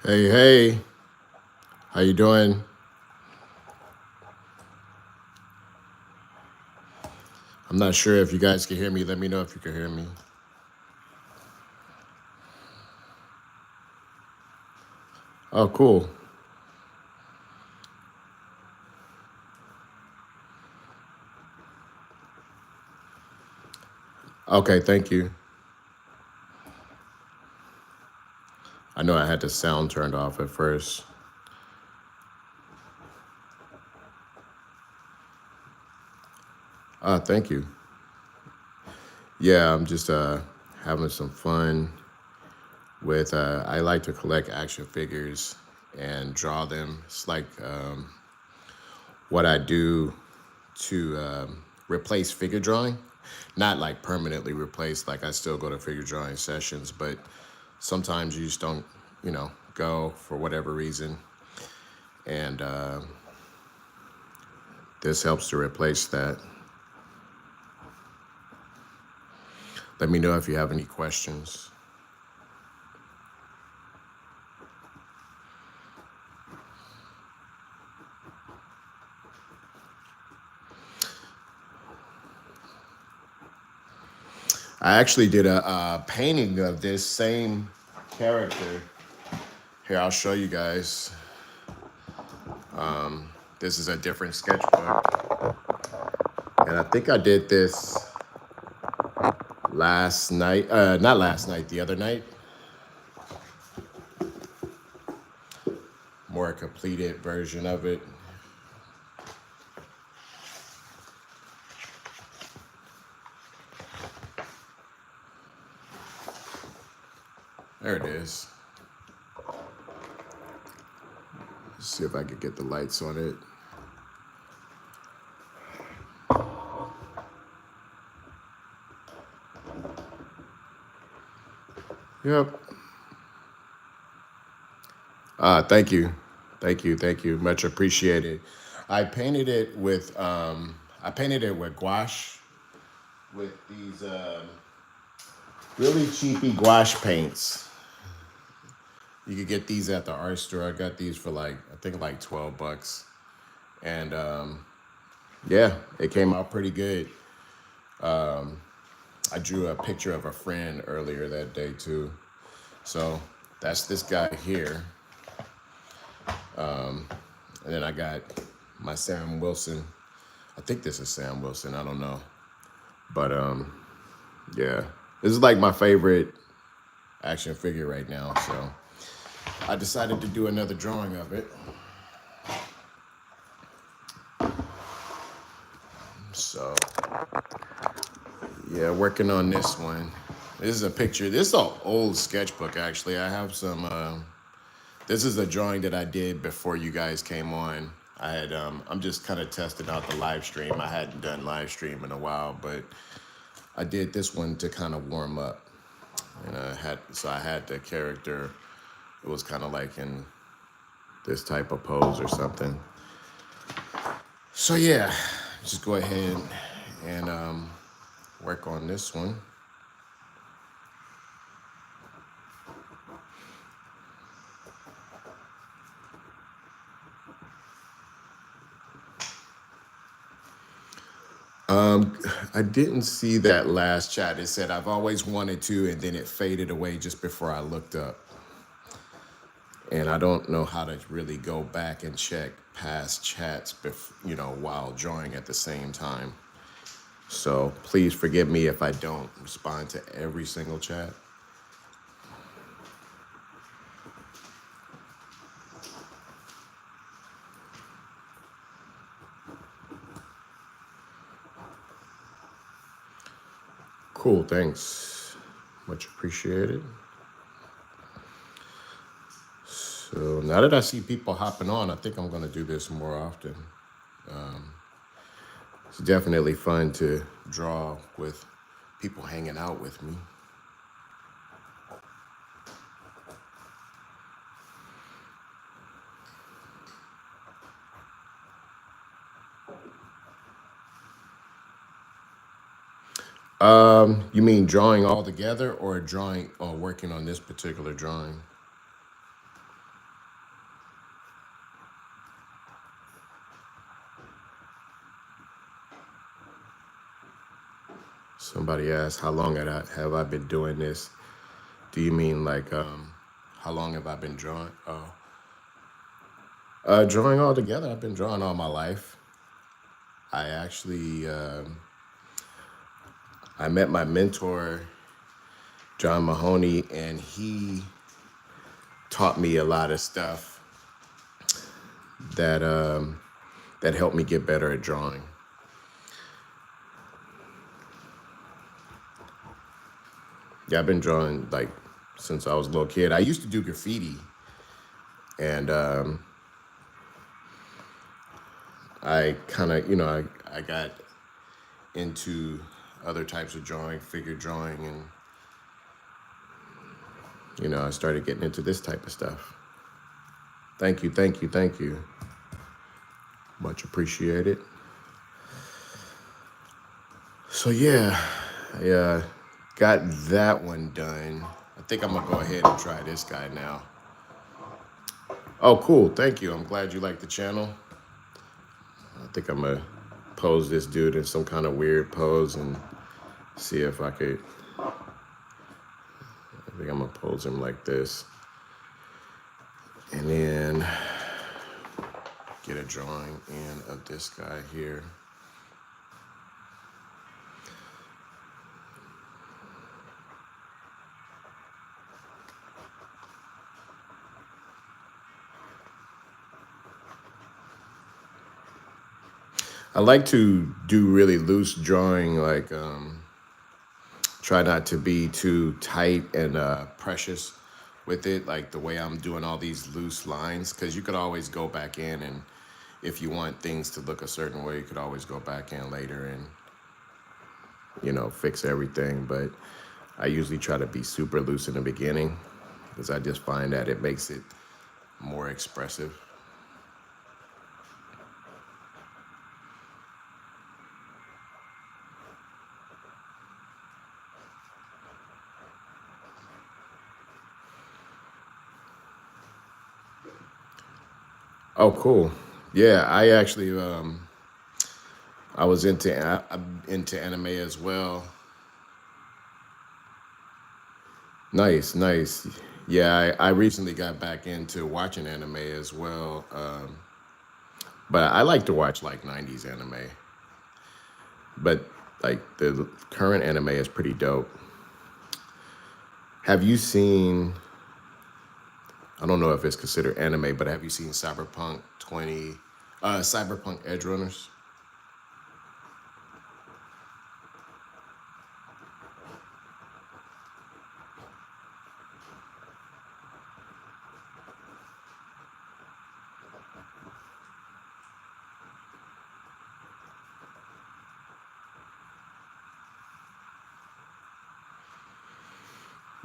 Hey, hey, how you doing? I'm not sure if you guys can hear me. Let me know if you can hear me. Oh, cool. Okay, thank you. I know I had the sound turned off at first. Thank you. Yeah, I'm just having some fun with. I like to collect action figures and draw them. It's like what I do to replace figure drawing. Not like permanently replace. Like I still go to figure drawing sessions, but sometimes you just don't, go for whatever reason. And this helps to replace that. Let me know if you have any questions. I actually did a painting of this same character. Here, I'll show you guys. This is a different sketchbook. And I think I did this last night. Not last night, the other night. More completed version of it. There it is. Let's see if I can get the lights on it. Yep. Thank you. Thank you. Thank you. Much appreciated. I painted it with gouache with these really cheapy gouache paints. You could get these at the art store. I got these for like I think like $12. And yeah, it came out pretty good. I drew a picture of a friend earlier that day too. So that's this guy here. And then I got my Sam Wilson. I think this is Sam Wilson. I don't know. But yeah. This is like my favorite action figure right now. So I decided to do another drawing of it. So yeah, working on this one. This is a picture. This is an old sketchbook actually. I have some this is a drawing that I did before you guys came on. I'm just kind of testing out the live stream. I hadn't done live stream in a while, but I did this one to kind of warm up. And I had the character. It was kind of like in this type of pose or something. So yeah, just go ahead and work on this one. I didn't see that last chat. It said I've always wanted to, and then it faded away just before I looked up. And I don't know how to really go back and check past chats, while drawing at the same time. So please forgive me if I don't respond to every single chat. Cool, thanks. Much appreciated. So now that I see people hopping on, I think I'm going to do this more often. It's definitely fun to draw with people hanging out with me. You mean drawing all together or drawing or working on this particular drawing? Somebody asked, how long have I been doing this? Do you mean like how long have I been drawing? Oh, drawing all together. I've been drawing all my life. I actually I met my mentor John Mahoney, and he taught me a lot of stuff that that helped me get better at drawing. Yeah, I've been drawing like since I was a little kid. I used to do graffiti, and I kind of, I got into other types of drawing, figure drawing, and I started getting into this type of stuff. Thank you, thank you, thank you. Much appreciated. So yeah, I got that one done. I think I'm gonna go ahead and try this guy now. Oh, cool. Thank you. I'm glad you like the channel. I think I'm gonna pose this dude in some kind of weird pose and see if I could. I think I'm gonna pose him like this, and then get a drawing in of this guy here. I like to do really loose drawing, like try not to be too tight and precious with it, like the way I'm doing all these loose lines, because you could always go back in, and if you want things to look a certain way, you could always go back in later and fix everything. But I usually try to be super loose in the beginning because I just find that it makes it more expressive. Oh, cool. Yeah, I actually I was I'm into anime as well. Nice, nice. Yeah, I recently got back into watching anime as well. But I like to watch like 90s anime. But like the current anime is pretty dope. Have you seen, I don't know if it's considered anime, but have you seen Cyberpunk Edge Runners?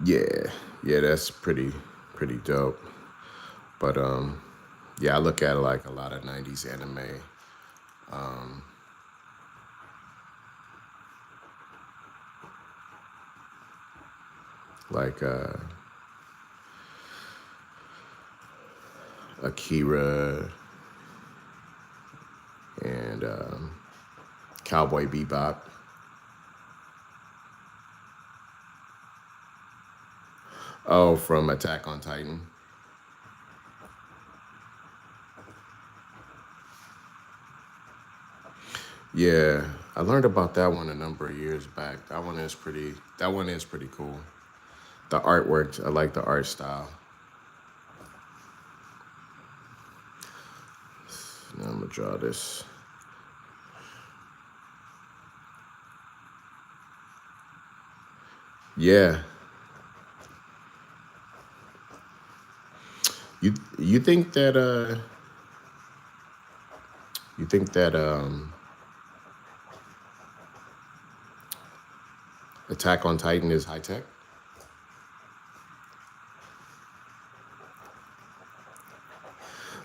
Yeah, yeah, that's pretty dope. But yeah, I look at like a lot of 90s anime. Like Akira and Cowboy Bebop. Oh, from Attack on Titan. Yeah, I learned about that one a number of years back. That one is pretty cool. The artwork, I like the art style. Now I'm gonna draw this. Yeah. You think that you think that Attack on Titan is high tech?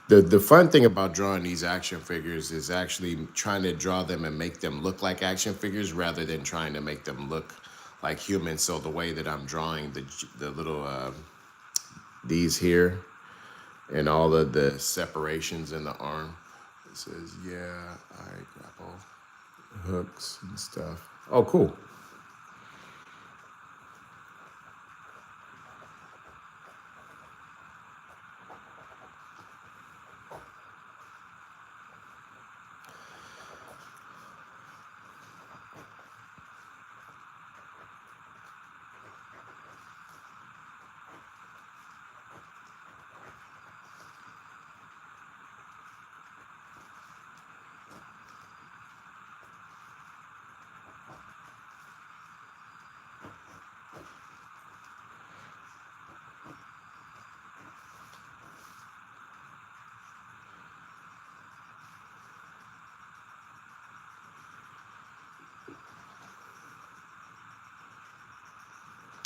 The fun thing about drawing these action figures is actually trying to draw them and make them look like action figures rather than trying to make them look like humans. So the way that I'm drawing the little these here and all of the separations in the arm, it says, yeah, I grapple hooks and stuff. Oh, cool.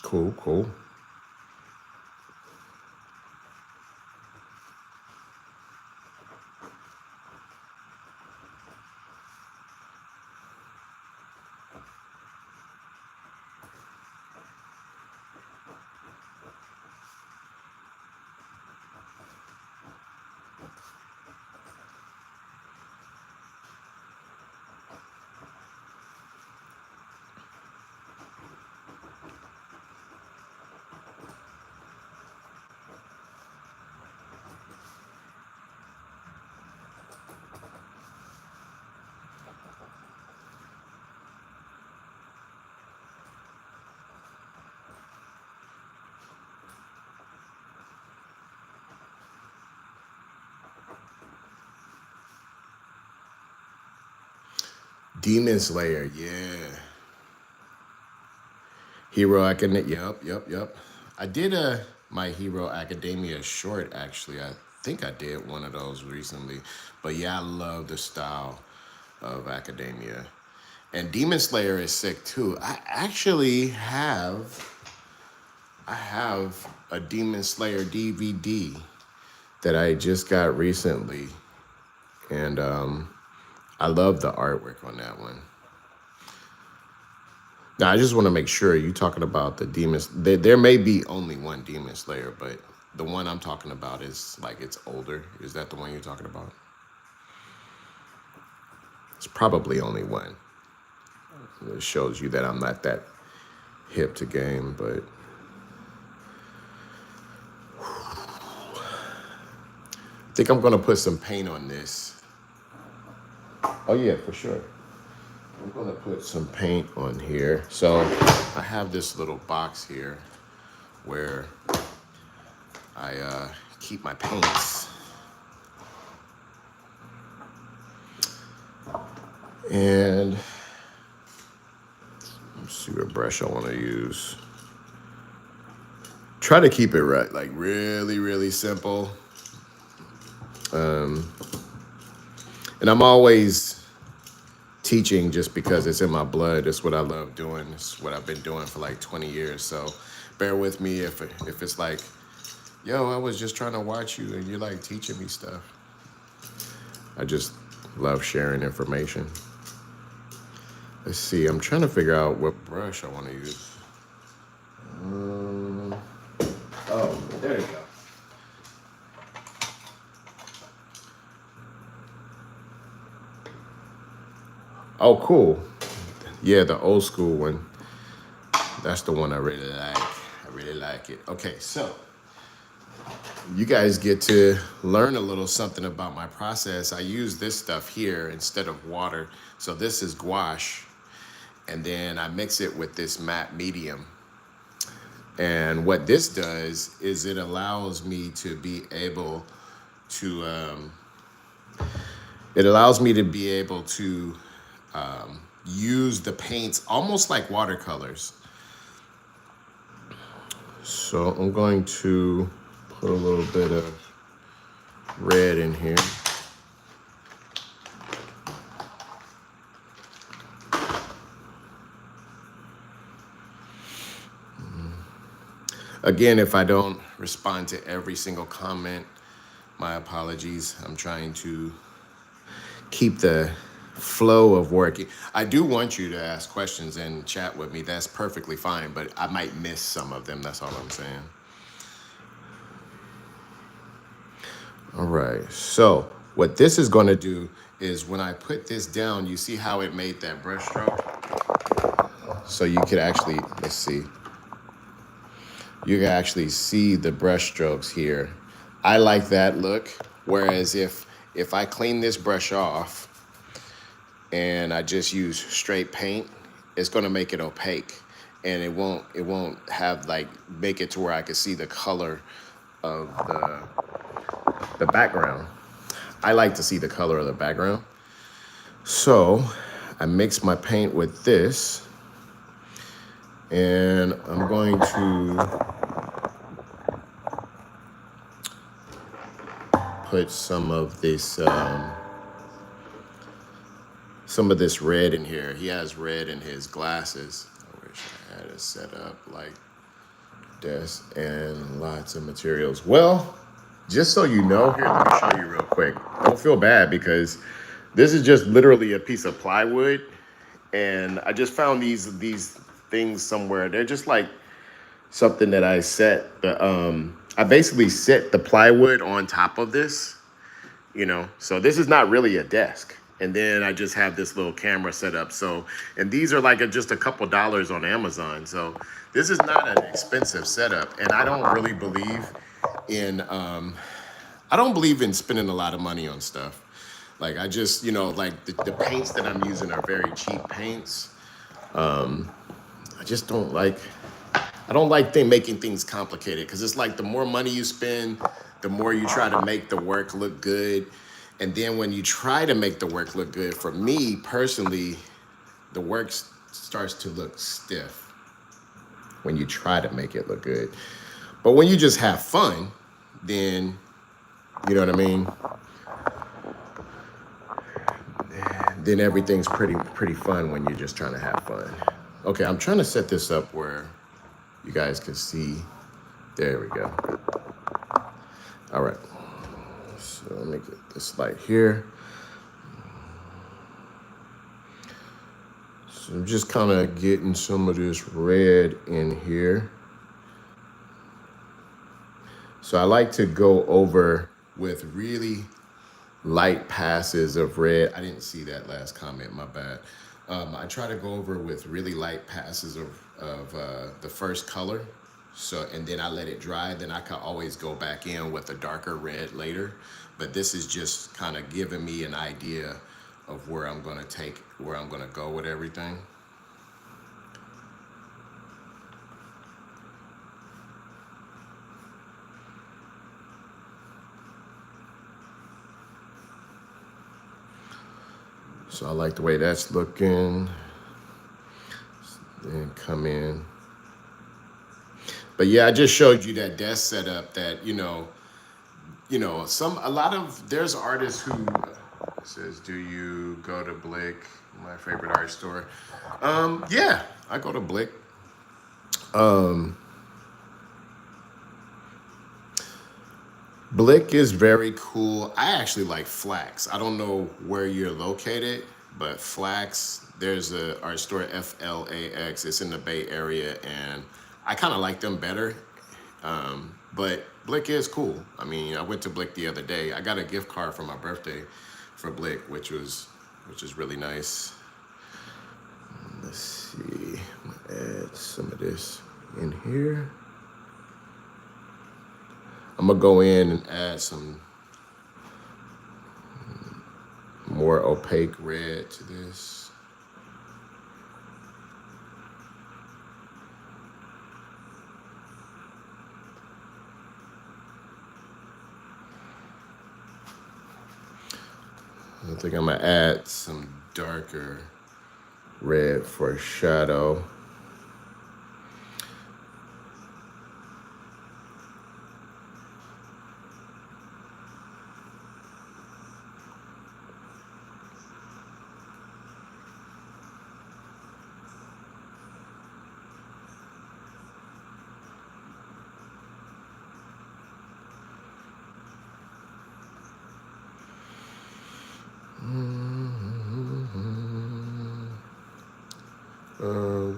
Cool, cool. Demon Slayer, yeah. Hero Academia, yep. I did a My Hero Academia short actually. I think I did one of those recently. But yeah, I love the style of Academia. And Demon Slayer is sick too. I have a Demon Slayer DVD that I just got recently. And I love the artwork on that one. Now, I just want to make sure you're talking about the demons. There may be only one Demon Slayer, but the one I'm talking about is like it's older. Is that the one you're talking about? It's probably only one. It shows you that I'm not that hip to game, but I think I'm gonna put some paint on this. Oh yeah, for sure. I'm gonna put some paint on here. So I have this little box here where I keep my paints. And let's see what brush I want to use. Try to keep it right, like really, really simple. And I'm always teaching just because it's in my blood. It's what I love doing. It's what I've been doing for like 20 years. So bear with me if it's like, yo, I was just trying to watch you and you're like teaching me stuff. I just love sharing information. Let's see, I'm trying to figure out what brush I want to use. Oh, there you go. Oh, cool. Yeah, the old school one. That's the one I really like. I really like it. Okay, so you guys get to learn a little something about my process. I use this stuff here instead of water. So this is gouache. And then I mix it with this matte medium. And what this does is it allows me to be able to, use the paints almost like watercolors. So I'm going to put a little bit of red in here. Again, if I don't respond to every single comment, my apologies. I'm trying to keep the flow of work. I do want you to ask questions and chat with me. That's perfectly fine, but I might miss some of them. That's all I'm saying. All right. So what this is going to do is when I put this down, you see how it made that brush stroke? So you could actually, let's see. You can actually see the brush strokes here. I like that look. Whereas if I clean this brush off and I just use straight paint, it's gonna make it opaque, and it won't have like make it to where I can see the color of the background. I like to see the color of the background. So I mix my paint with this, and I'm going to put some of this red in here. He has red in his glasses. I wish I had it set up like desk and lots of materials. Well, just so you know, here, let me show you real quick. Don't feel bad because this is just literally a piece of plywood, and I just found these things somewhere. They're just like something that I set. I basically set the plywood on top of this, you know. So this is not really a desk. And then I just have this little camera set up. So, and these are like just a couple dollars on Amazon. So this is not an expensive setup. And I don't really believe in I don't believe in spending a lot of money on stuff. Like I just, you know, like the paints that I'm using are very cheap paints. I just don't like I don't like making things complicated because it's like the more money you spend, the more you try to make the work look good. And then when you try to make the work look good, for me personally, the work starts to look stiff when you try to make it look good. But when you just have fun, then you know what I mean? Then everything's pretty fun when you're just trying to have fun. Okay, I'm trying to set this up where you guys can see. There we go. All right. So let me get this light here. So I'm just kind of getting some of this red in here. So I like to go over with really light passes of red. I didn't see that last comment, my bad. I try to go over with really light passes of the first color. So, and then I let it dry. Then I can always go back in with a darker red later. But this is just kind of giving me an idea of where I'm going to go with everything. So I like the way that's looking. Then come in. But yeah, I just showed you that desk setup that, there's artists who says, do you go to Blick, my favorite art store? Yeah, I go to Blick. Blick is very cool. I actually like Flax. I don't know where you're located, but Flax, there's a art store, FLAX. It's in the Bay Area, and I kind of like them better. But Blick is cool. I mean, I went to Blick the other day. I got a gift card for my birthday for Blick, which is really nice. Let's see. I'm gonna add some of this in here. I'm gonna go in and add some more opaque red to this. I think I'm gonna add some darker red for shadow.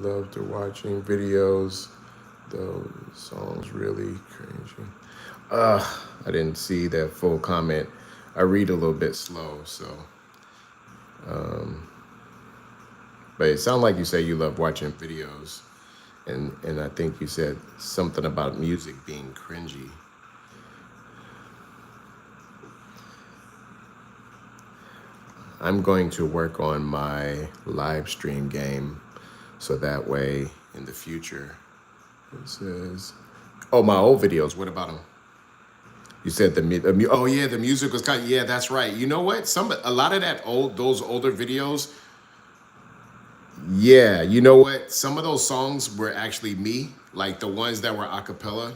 Love to watching videos. Those songs really cringy. I didn't see that full comment. I read a little bit slow, so. But it sounds like you say you love watching videos, and I think you said something about music being cringy. I'm going to work on my live stream game so that way in the future it says, oh, my old videos, what about them? You said oh yeah, the music was kind of, yeah, that's right. You know what? A lot of those older videos, yeah, you know what? Some of those songs were actually me, like the ones that were a cappella.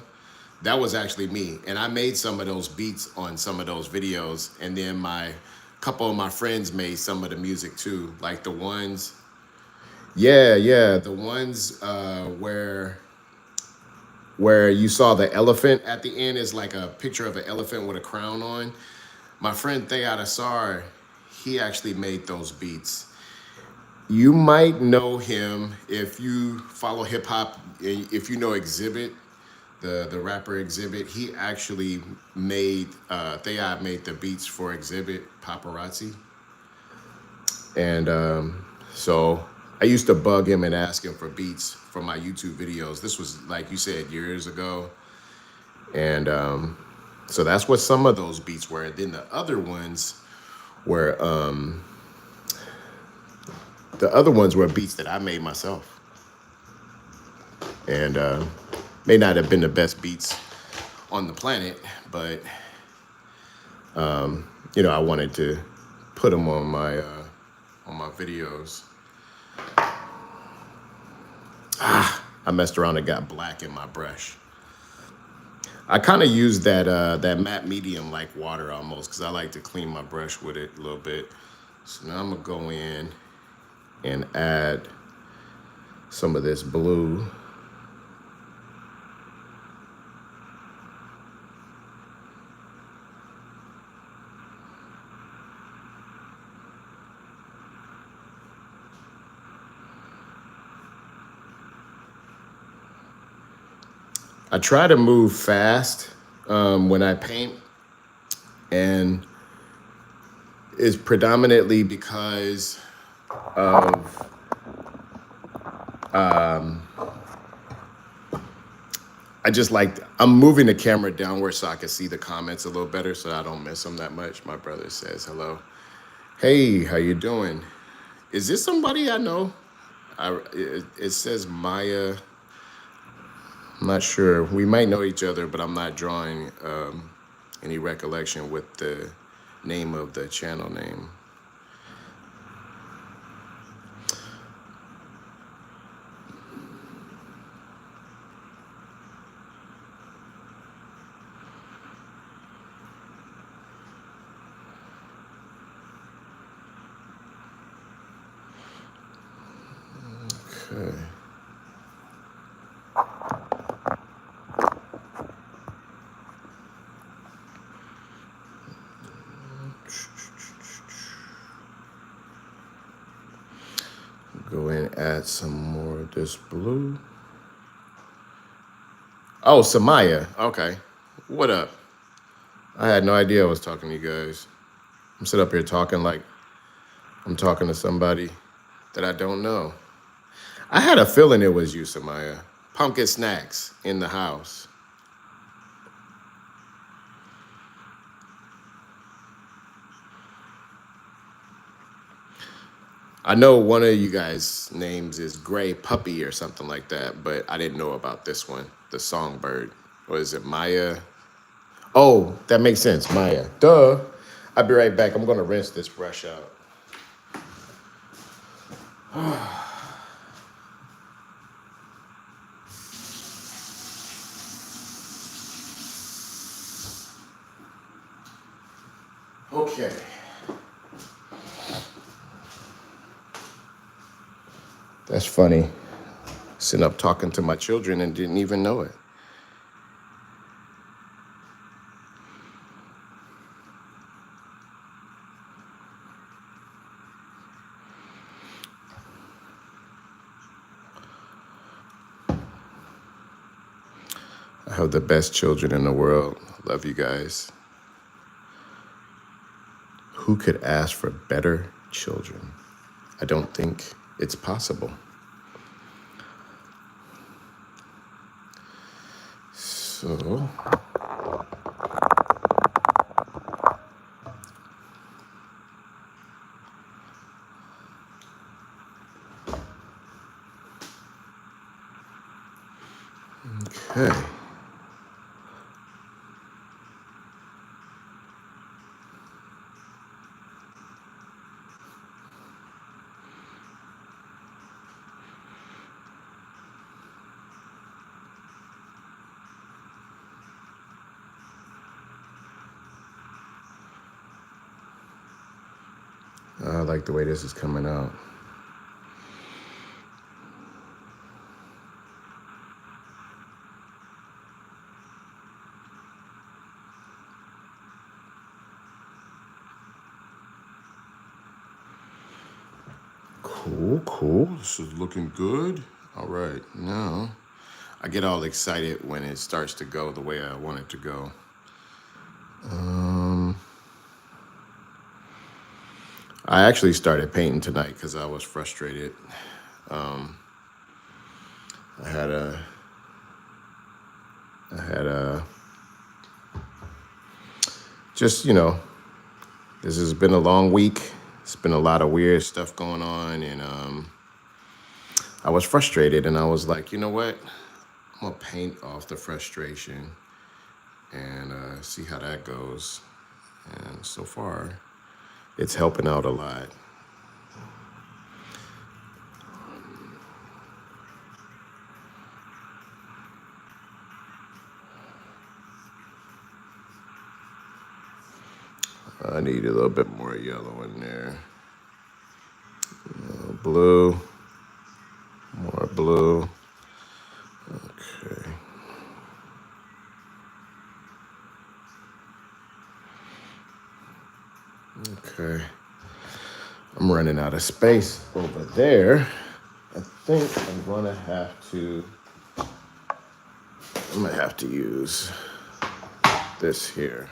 That was actually me, and I made some of those beats on some of those videos, and then my couple of my friends made some of the music too, like the ones, yeah, the ones where where you saw the elephant at the end is like a picture of an elephant with a crown on. My friend Thayad Asar, he actually made those beats. You might know him if you follow hip hop. If you know Exhibit, the rapper Exhibit, he actually made Thayad made the beats for Exhibit Paparazzi, and so I used to bug him and ask him for beats for my YouTube videos. This was like you said years ago, and so that's what some of those beats were. Then the other ones were beats that I made myself, and may not have been the best beats on the planet, but I wanted to put them on my videos. I messed around and got black in my brush. I kind of use that matte medium like water almost because I like to clean my brush with it a little bit. So now I'm gonna go in and add some of this blue. I try to move fast when I paint, and it's predominantly because of I'm moving the camera downward so I can see the comments a little better so I don't miss them that much. My brother says hello. Hey, how you doing? Is this somebody I know? It says Maya. I'm not sure. We might know each other, but I'm not drawing any recollection with the name of the channel name. Okay. Go in and add some more of this blue. Oh, Samaya. Okay. What up? I had no idea I was talking to you guys. I'm sitting up here talking like I'm talking to somebody that I don't know. I had a feeling it was you, Samaya. Pumpkin snacks in the house. I know one of you guys' names is Gray Puppy or something like that, but I didn't know about this one, the Songbird. Or is it Maya? Oh, that makes sense, Maya. Duh. I'll be right back. I'm going to rinse this brush out. Okay. That's funny. Sitting up talking to my children and didn't even know it. I have the best children in the world. Love you guys. Who could ask for better children? I don't think it's possible. So, okay. I like the way this is coming out. Cool, cool. This is looking good. All right, now I get all excited when it starts to go the way I want it to go. I actually started painting tonight because I was frustrated. I had a, I had a, just, this has been a long week. It's been a lot of weird stuff going on, and I was frustrated, and I was like, you know what? I'm gonna paint off the frustration and see how that goes. And so far, it's helping out a lot. I need a little bit more yellow in there. Blue, more blue. Okay. Okay. I'm running out of space over there. I think I'm gonna have to use this here.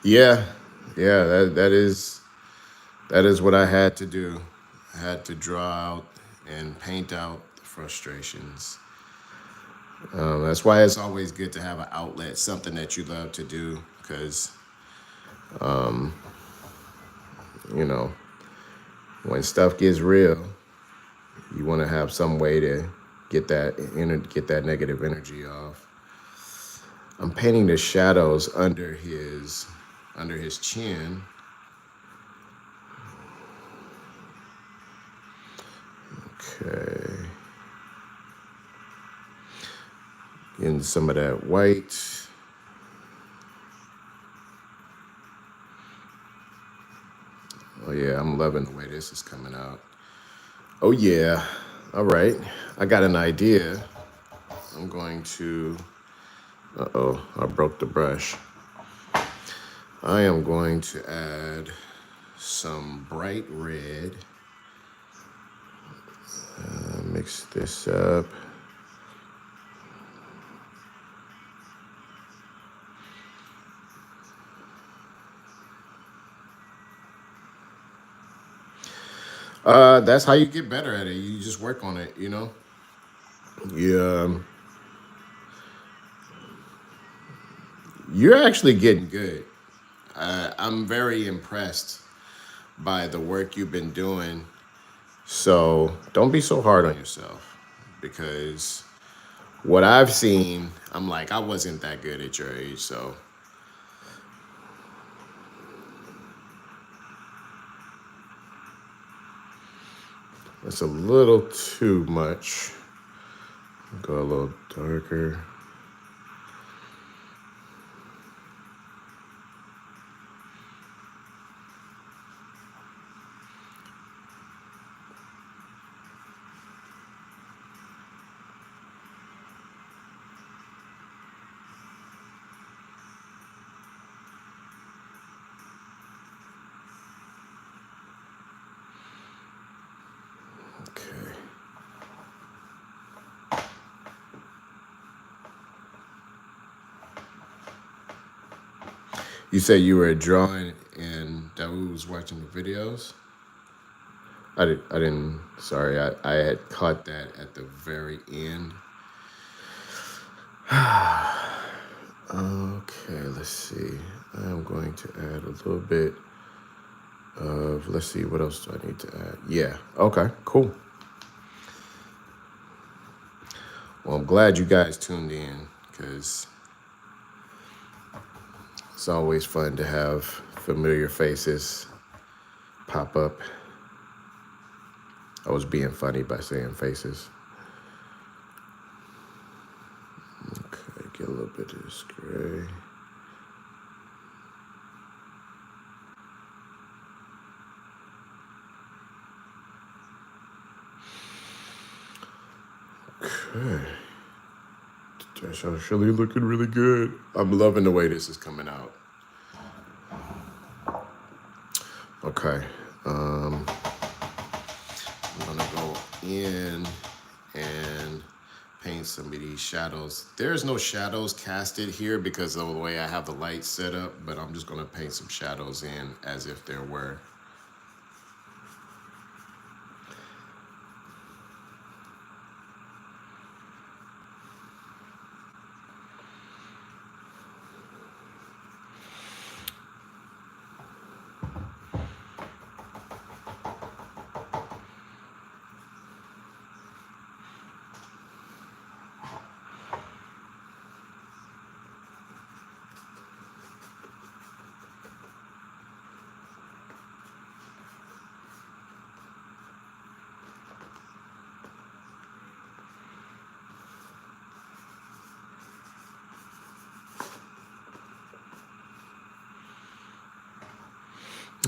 Yeah, yeah, that is what I had to do. I had to draw out and paint out the frustrations. That's why it's always good to have an outlet, something that you love to do, because you know when stuff gets real, you want to have some way to get that negative energy off. I'm painting the shadows under his chin. Okay. Getting some of that white. Oh yeah, I'm loving the way this is coming out. Oh yeah. All right. I got an idea. I'm going to, uh-oh, I broke the brush. I am going to add some bright red. Mix this up. That's how you get better at it. You just work on it, Yeah, you're actually getting good. I'm very impressed by the work you've been doing. So don't be so hard on yourself, because what I've seen, I'm like, I wasn't that good at your age. So it's a little too much. Go a little darker. Okay. You said you were drawing and Dawu was watching the videos? I didn't, sorry, I had caught that at the very end. Okay, let's see. I am going to add a little bit of, let's see, what else do I need to add? Yeah, okay, cool. Well, I'm glad you guys tuned in, because it's always fun to have familiar faces pop up. I was being funny by saying faces. Okay, get a little bit of this gray. Okay. That's actually looking really good. I'm loving the way this is coming out. Okay. I'm gonna go in and paint some of these shadows. There's no shadows casted here because of the way I have the light set up, but I'm just gonna paint some shadows in as if there were.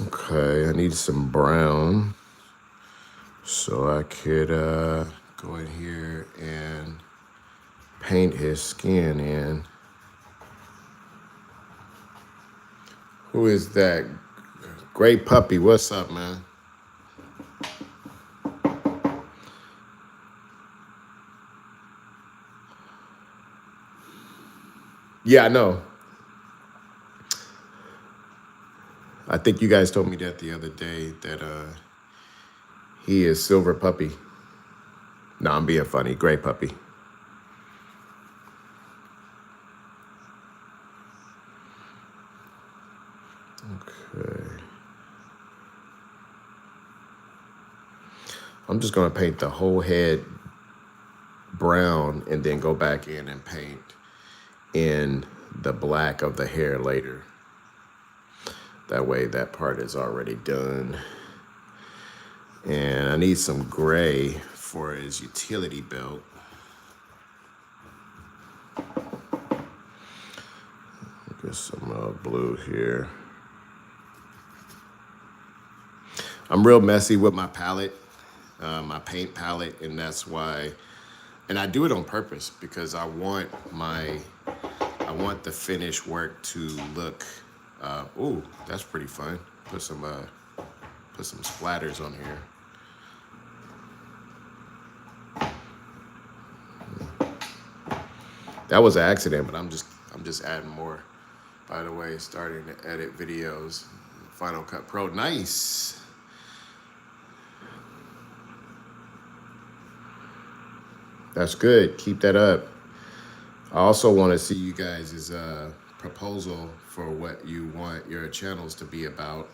Okay, I need some brown so I could go in here and paint his skin in. Who is that? Great Puppy, what's up, man? Yeah, I know. I think you guys told me that the other day that he is Silver Puppy. No, I'm being funny. Gray Puppy. Okay. I'm just gonna paint the whole head brown and then go back in and paint in the black of the hair later. That way that part is already done. And I need some gray for his utility belt. Get some blue here. I'm real messy with my palette, my paint palette, and that's why, and I do it on purpose because I want the finished work to look, ooh, that's pretty fun. Put some splatters on here. That was an accident, but I'm just adding more. By the way, starting to edit videos, Final Cut Pro, nice. That's good. Keep that up. I also want to see you guys' proposal for what you want your channels to be about.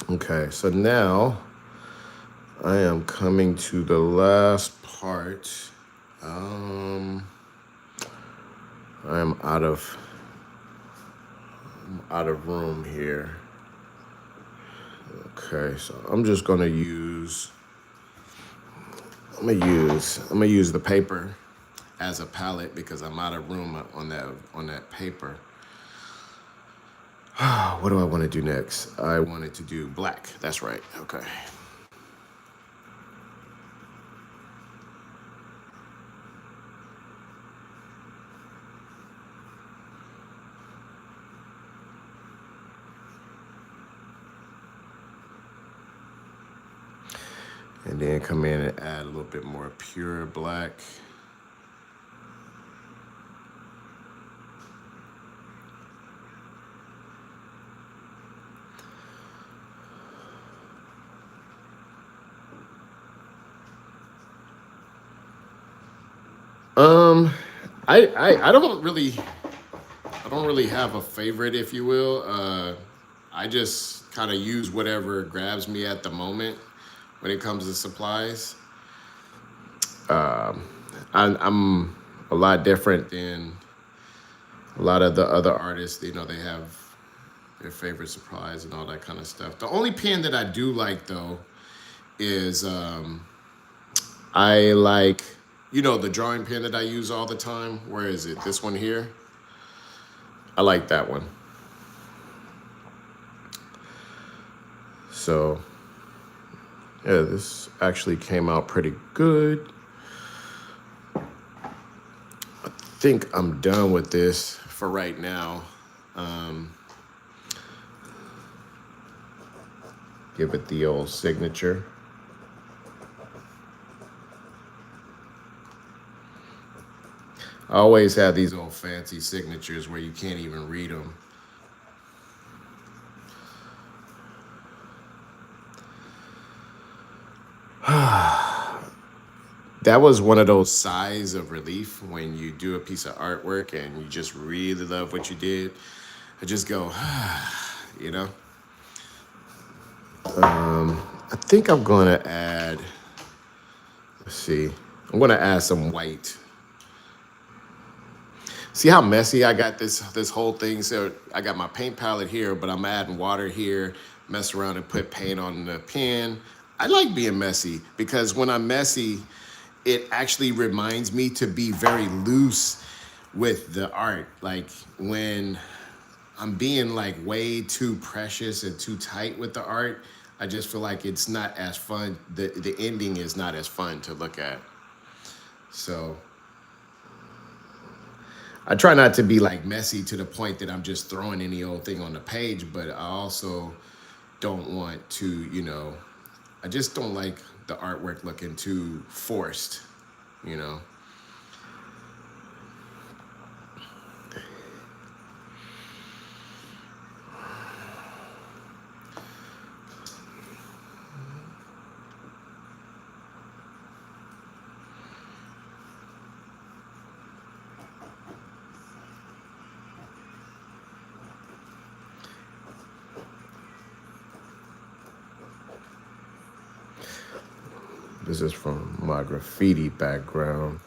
Okay, so now I am coming to the last part. I am out of room here. Okay, so I'm just gonna use the paper as a palette because I'm out of room on that paper. What do I want to do next? I wanted to do black. That's right. Okay. And then come in and add a little bit more pure black. I don't really have a favorite, if you will. I just kind of use whatever grabs me at the moment when it comes to supplies. I'm a lot different than a lot of the other artists. You know, they have their favorite supplies and all that kind of stuff. The only pen that I do like though is I like, You know, the drawing pen that I use all the time. Where is it? This one here. I like that one. So, yeah, this actually came out pretty good. I think I'm done with this for right now. Give it the old signature. I always have these old fancy signatures where you can't even read them. That was one of those sighs of relief when you do a piece of artwork and you just really love what you did. I just go, you know. I think I'm gonna add. Let's see. I'm gonna add some white. See how messy I got this whole thing? So I got my paint palette here, but I'm adding water here, mess around and put paint on the pen. I like being messy because when I'm messy, it actually reminds me to be very loose with the art. Like when I'm being like way too precious and too tight with the art, I just feel like it's not as fun. The ending is not as fun to look at. So I try not to be like messy to the point that I'm just throwing any old thing on the page, but I also don't want to, you know, I just don't like the artwork looking too forced, you know. This is from my graffiti background.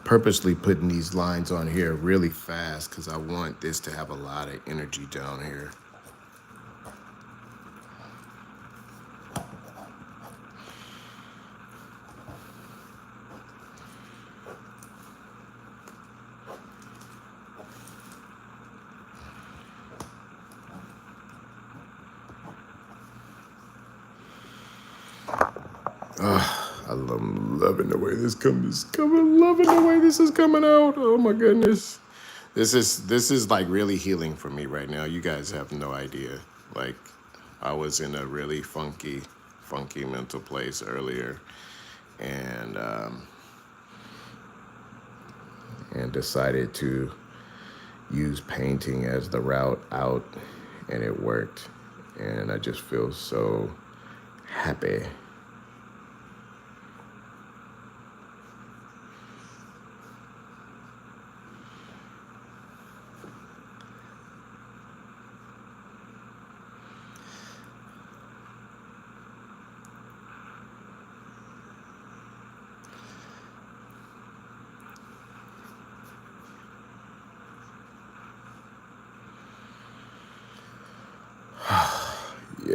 Purposely putting these lines on here really fast because I want this to have a lot of energy down here. I'm loving the way this coming, loving the way this is coming out. Oh my goodness. This is like really healing for me right now. You guys have no idea. Like I was in a really funky mental place earlier and decided to use painting as the route out and it worked. And I just feel so happy.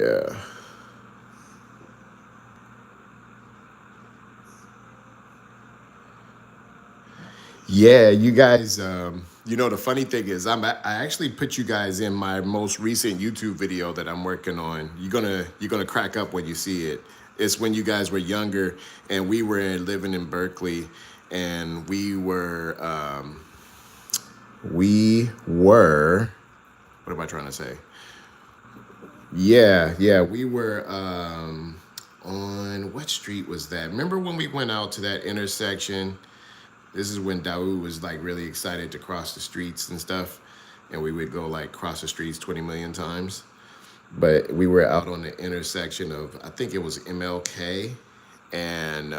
Yeah. Yeah, you guys. The funny thing is, I actually put you guys in my most recent YouTube video that I'm working on. You're gonna crack up when you see it. It's when you guys were younger and we were living in Berkeley, and we were. What am I trying to say? Yeah, we were on what street was that? Remember when we went out to that intersection? This is when Daoud was like really excited to cross the streets and stuff, and we would go like cross the streets 20 million times. But we were out on the intersection of, I think it was MLK and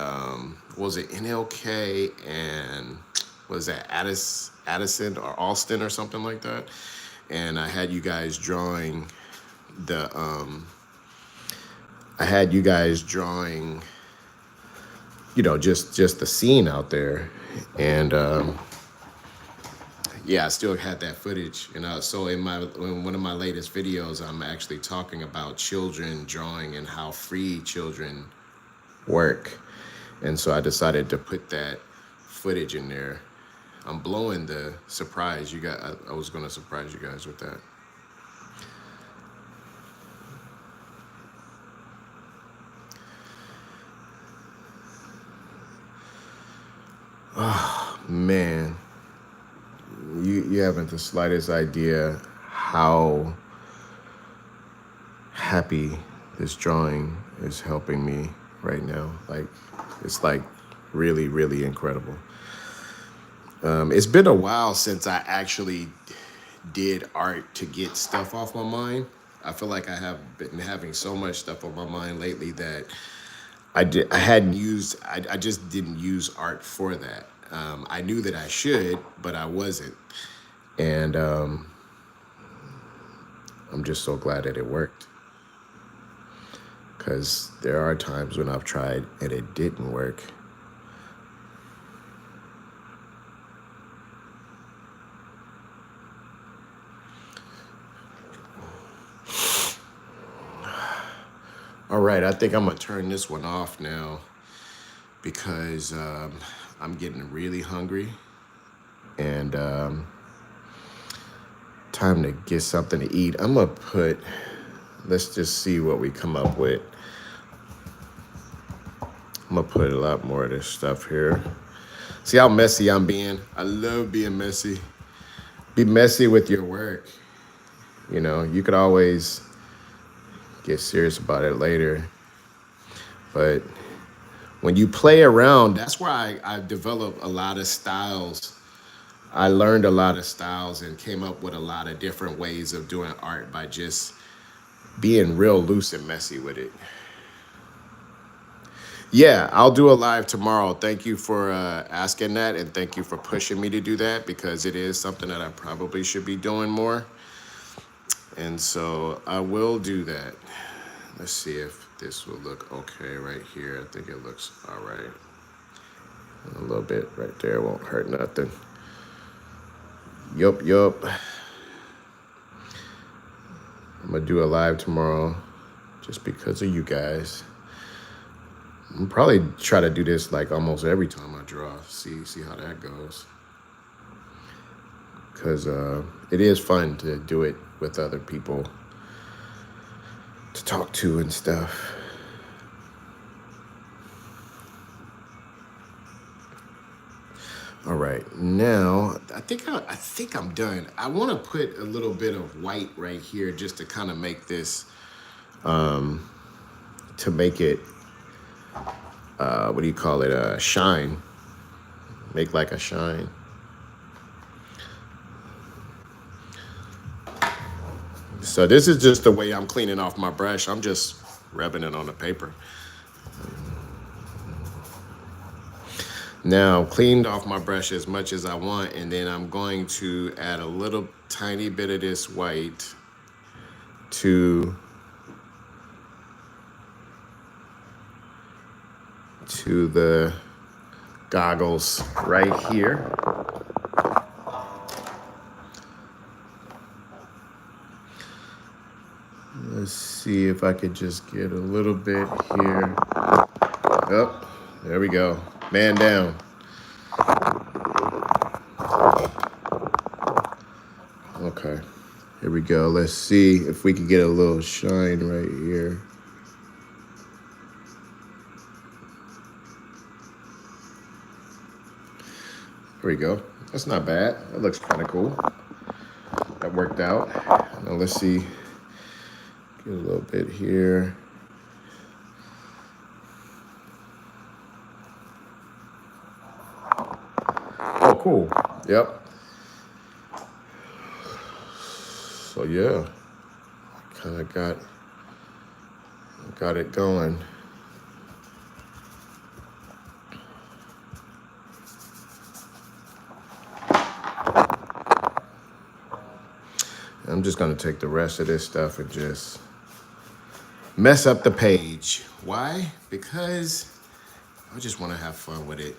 was it NLK and was that Addison or Alston or something like that? And the I had you guys drawing, just the scene out there, and yeah, I still had that footage. So in one of my latest videos, I'm actually talking about children drawing and how free children work, and so I decided to put that footage in there. I'm blowing the surprise. I was going to surprise you guys with that. Man, you haven't the slightest idea how happy this drawing is helping me right now. Like, it's like really, really incredible. It's been a while since I actually did art to get stuff off my mind. I feel like I have been having so much stuff on my mind lately that I just didn't use art for that. I knew that I should, but I wasn't. And I'm just so glad that it worked. Because there are times when I've tried and it didn't work. All right, I think I'm going to turn this one off now because I'm getting really hungry, and time to get something to eat. Let's just see what we come up with. I'm going to put a lot more of this stuff here. See how messy I'm being? I love being messy. Be messy with your work. You could always get serious about it later. But when you play around, that's where I developed a lot of styles. I learned a lot of styles and came up with a lot of different ways of doing art by just being real loose and messy with it. Yeah, I'll do a live tomorrow. Thank you for asking that, and thank you for pushing me to do that, because it is something that I probably should be doing more. And so I will do that. Let's see if this will look okay right here. I think it looks all right. A little bit right there won't hurt nothing. Yup. I'm going to do a live tomorrow just because of you guys. I'm probably try to do this like almost every time I draw. See how that goes. Because it is fun to do it with other people to talk to and stuff. All right, now I think I'm done. I want to put a little bit of white right here just to kind of make this, to make it, what do you call it? Shine. Make like a shine. So this is just the way I'm cleaning off my brush. I'm just rubbing it on the paper. Now, cleaned off my brush as much as I want, and then I'm going to add a little tiny bit of this white to the goggles right here. Let's see if I could just get a little bit here. Oh, there we go. Man down. Okay. Here we go. Let's see if we can get a little shine right here. There we go. That's not bad. That looks kind of cool. That worked out. Now let's see. Get a little bit here. Oh, cool. Yep. So yeah, kind of got it going. I'm just gonna take the rest of this stuff and just mess up the page. Why? Because I just want to have fun with it.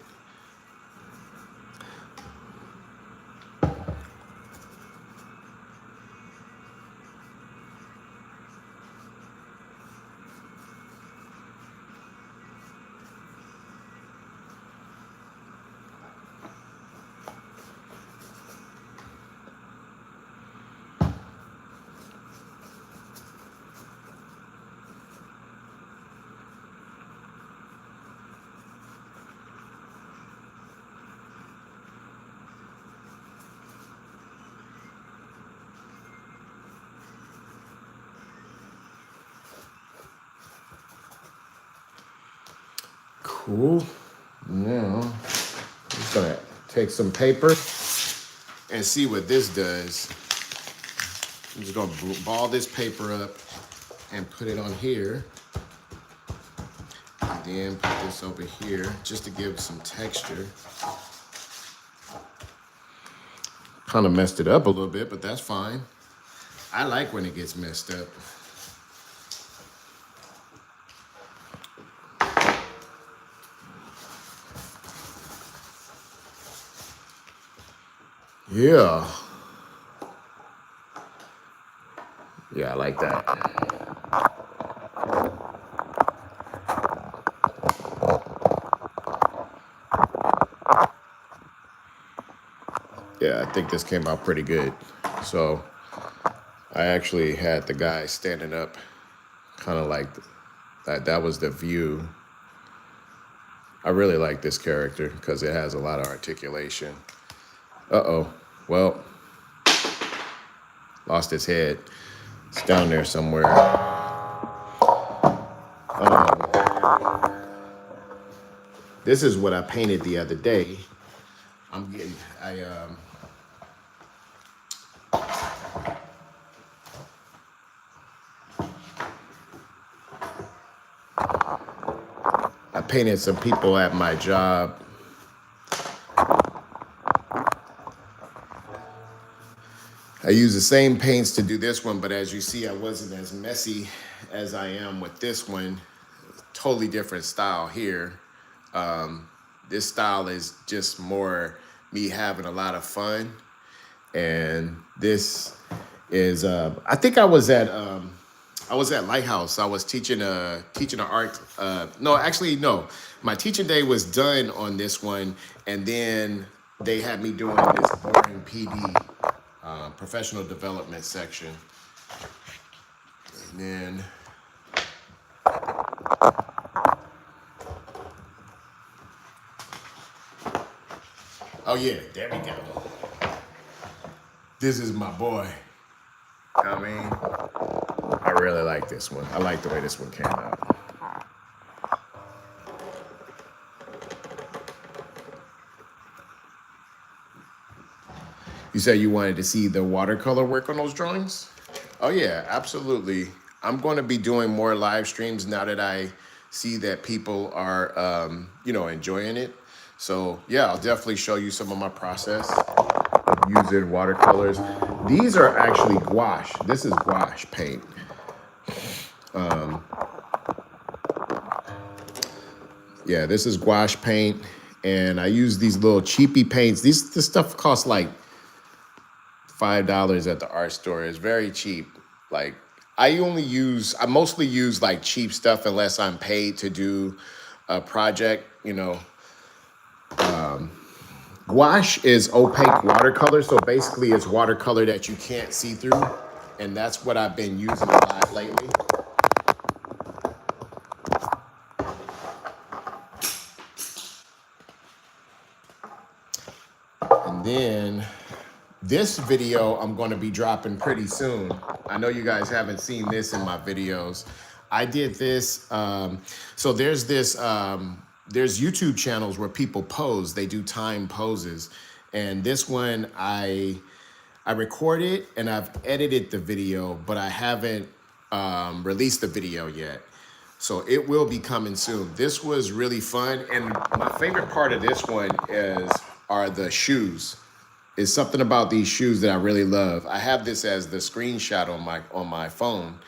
Cool. Now, I'm just gonna take some paper and see what this does. I'm just gonna ball this paper up and put it on here. And then put this over here just to give some texture. Kind of messed it up a little bit, but that's fine. I like when it gets messed up. Yeah. Yeah, I like that. Yeah, I think this came out pretty good. So I actually had the guy standing up kind of like that. That was the view. I really like this character because it has a lot of articulation. Uh-oh. Well, lost his head. It's down there somewhere. This is what I painted the other day. I painted some people at my job. I used the same paints to do this one, but as you see, I wasn't as messy as I am with this one. Totally different style here. This style is just more me having a lot of fun. And this is, I think I was at Lighthouse. I was teaching an art. No, actually, no. My teaching day was done on this one, and then they had me doing this boring PD, professional development section, and then. Oh yeah, there we go. This is my boy. I mean, I really like this one. I like the way this one came out. You said you wanted to see the watercolor work on those drawings? Oh yeah, absolutely. I'm going to be doing more live streams now that I see that people are, enjoying it. So yeah, I'll definitely show you some of my process of using watercolors. These are actually gouache. This is gouache paint. Yeah, this is gouache paint, and I use these little cheapy paints. This stuff costs like $5 at the art store. It's very cheap. Like, I mostly use like cheap stuff unless I'm paid to do a project, you know. Gouache is opaque watercolor, so basically it's watercolor that you can't see through, and that's what I've been using a lot lately. And then this video I'm going to be dropping pretty soon. I know you guys haven't seen this in my videos. I did this. So there's there's YouTube channels where people pose. They do time poses. And this one, I recorded and I've edited the video, but I haven't released the video yet. So it will be coming soon. This was really fun. And my favorite part of this one are the shoes. It's something about these shoes that I really love. I have this as the screenshot on my phone,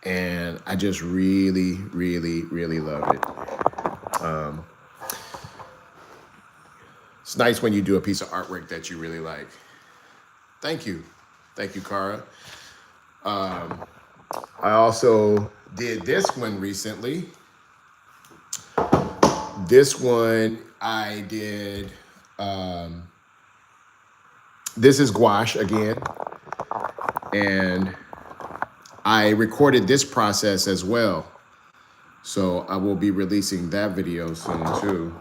and I just really, really, really love it. It's nice when you do a piece of artwork that you really like. Thank you. Thank you, Cara. I also did this one recently. This one I did, this is gouache again. And I recorded this process as well. So I will be releasing that video soon too.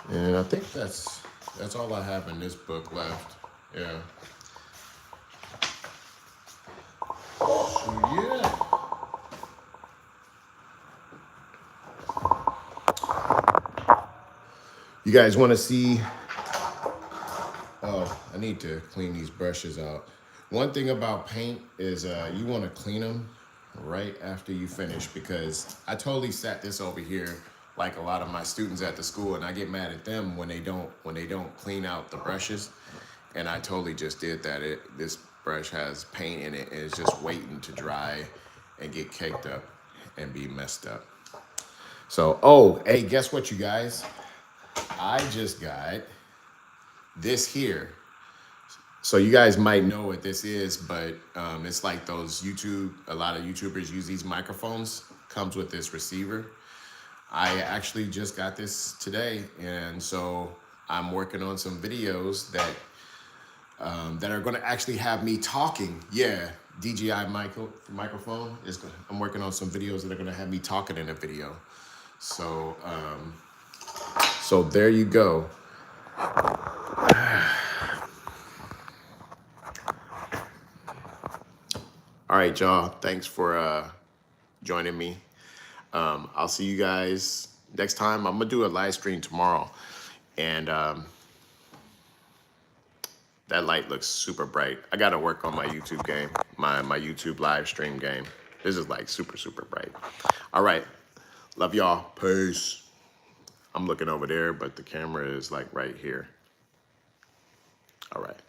And I think that's all I have in this book left. Yeah. So yeah. You guys want to see? Oh, I need to clean these brushes out. One thing about paint is you want to clean them right after you finish, because I totally sat this over here like a lot of my students at the school, and I get mad at them when they don't clean out the brushes. And I totally just did that. This brush has paint in it and it's just waiting to dry and get caked up and be messed up. So, oh, hey, guess what, you guys? I just got this here. So you guys might know what this is, but it's like those a lot of YouTubers use these microphones. Comes with this receiver. I actually just got this today, and so I'm working on some videos that are going to actually have me talking. Yeah, DJI microphone is. I'm working on some videos that are going to have me talking in a video. So, so there you go. All right, y'all. Thanks for joining me. I'll see you guys next time. I'm gonna do a live stream tomorrow, and that light looks super bright. I gotta work on my YouTube game, my YouTube live stream game. This is like super, super bright. All right, love y'all. Peace. I'm looking over there, but the camera is like right here. All right.